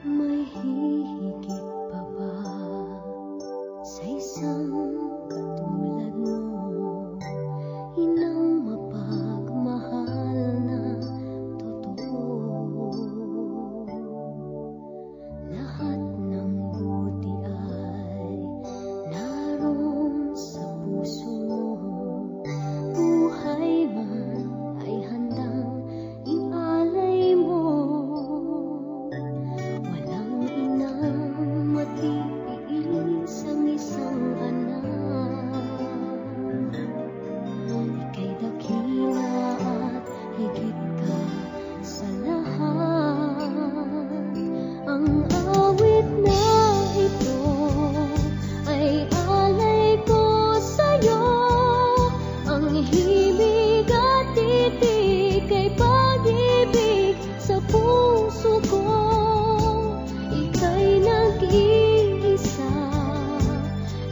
May hihigit pa ba sa isang katulad mo? Inang mapagmahal na totoo. Lahat ng buti ay naroon sa puso mo. Buhay man ay handang ialay mo. Walang inang matiilis ang isang anak. Ika'y dakila at higit ka sa lahat. Ang awit na ito ay alay ko sa'yo. Ang himig at titik ay pag-ibig sa puso ko. Ika'y nag-iisa,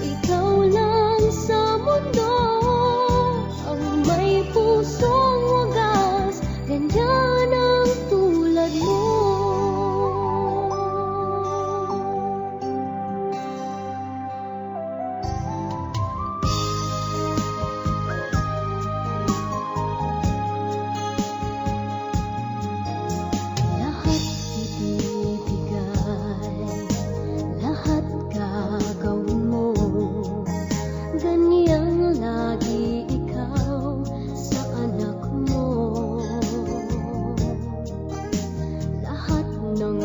ikaw lang sa mundo. Ang may pusong wagas, ganyan ang tulad mo. Lahat ibibigay, lahat gagawin mo. Ganyang lagi ikaw sa anak mo. Lahat ng